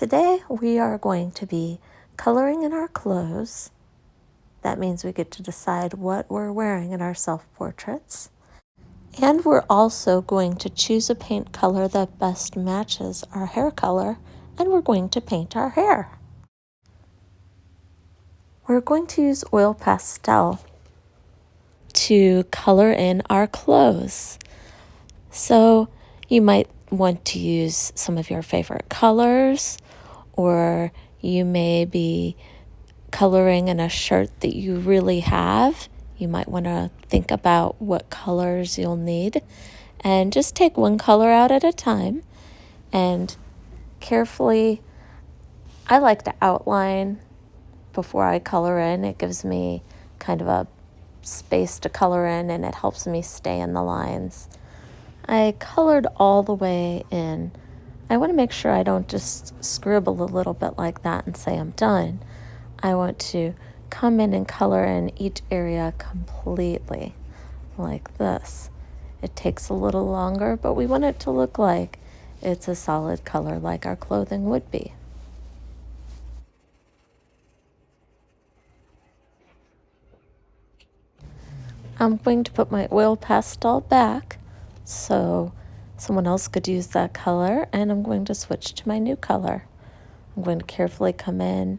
Today we are going to be coloring in our clothes. That means we get to decide what we're wearing in our self-portraits. And we're also going to choose a paint color that best matches our hair color, and we're going to paint our hair. We're going to use oil pastel to color in our clothes. So you might want to use some of your favorite colors, or you may be coloring in a shirt that you really have. You might want to think about what colors you'll need and just take one color out at a time and carefully. I like to outline before I color in. It gives me kind of a space to color in, and it helps me stay in the lines. I colored all the way in. I want to make sure I don't just scribble a little bit like that and say I'm done. I want to come in and color in each area completely, like this. It takes a little longer, but we want it to look like it's a solid color like our clothing would be. I'm going to put my oil pastel back so someone else could use that color, and I'm going to switch to my new color. I'm going to carefully come in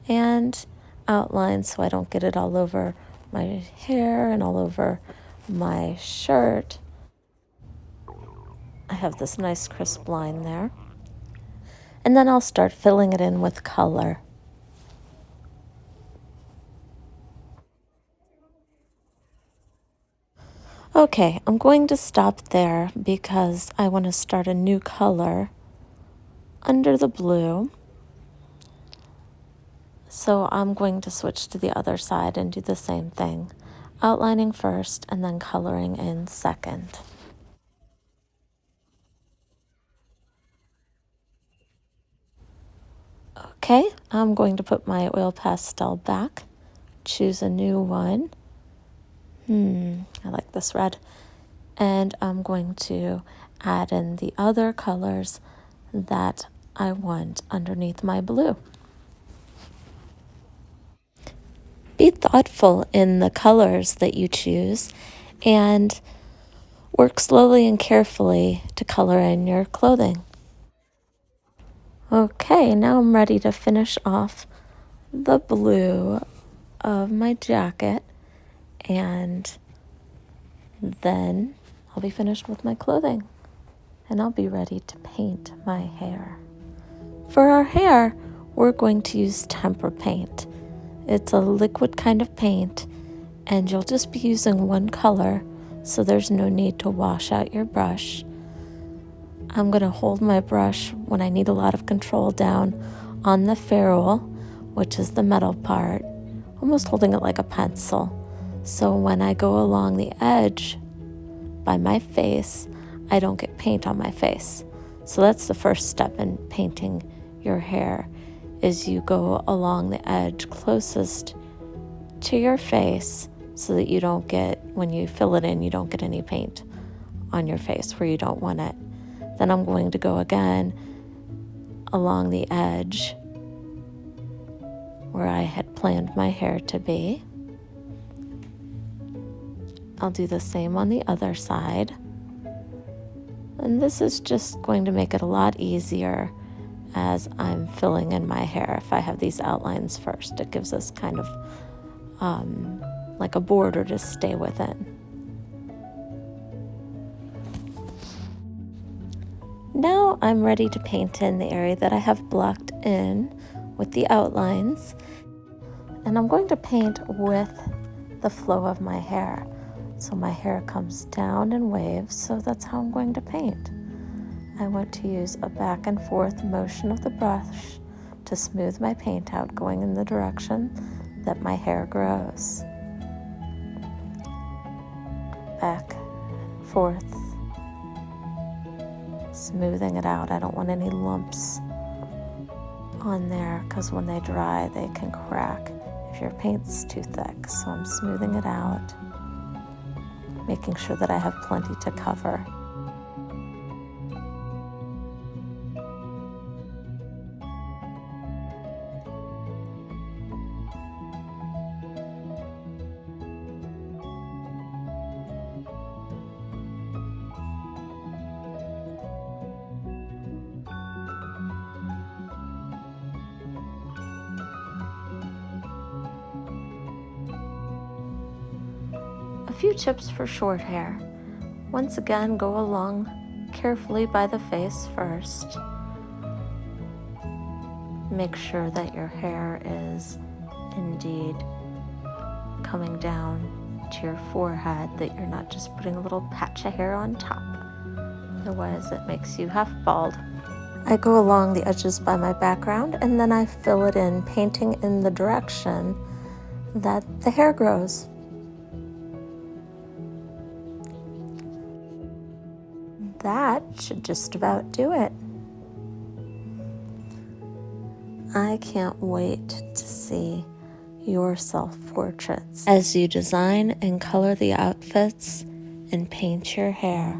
and outline so I don't get it all over my hair and all over my shirt. I have this nice crisp line there. And then I'll start filling it in with color. Okay, I'm going to stop there because I want to start a new color under the blue. So I'm going to switch to the other side and do the same thing, outlining first and then coloring in second. Okay, I'm going to put my oil pastel back, choose a new one. I like this red. And I'm going to add in the other colors that I want underneath my blue. Be thoughtful in the colors that you choose and work slowly and carefully to color in your clothing. Okay, now I'm ready to finish off the blue of my jacket, and then I'll be finished with my clothing and I'll be ready to paint my hair. For our hair, we're going to use tempera paint. It's a liquid kind of paint, and you'll just be using one color, so there's no need to wash out your brush. I'm going to hold my brush when I need a lot of control down on the ferrule, which is the metal part, almost holding it like a pencil. So when I go along the edge by my face, I don't get paint on my face. So that's the first step in painting your hair, is you go along the edge closest to your face so that you don't get, when you fill it in, you don't get any paint on your face where you don't want it. Then I'm going to go again along the edge where I had planned my hair to be. I'll do the same on the other side. And this is just going to make it a lot easier as I'm filling in my hair. If I have these outlines first, it gives us kind of like a border to stay within. Now I'm ready to paint in the area that I have blocked in with the outlines, and I'm going to paint with the flow of my hair. So my hair comes down and waves, so that's how I'm going to paint. I want to use a back and forth motion of the brush to smooth my paint out, going in the direction that my hair grows. Back, forth, smoothing it out. I don't want any lumps on there because when they dry, they can crack if your paint's too thick. So I'm smoothing it out, making sure that I have plenty to cover. few tips for short hair. Once again, go along carefully by the face first. Make sure that your hair is indeed coming down to your forehead, that you're not just putting a little patch of hair on top. Otherwise, it makes you half bald. I go along the edges by my background, and then I fill it in, painting in the direction that the hair grows. That should just about do it. I can't wait to see your self-portraits as you design and color the outfits and paint your hair.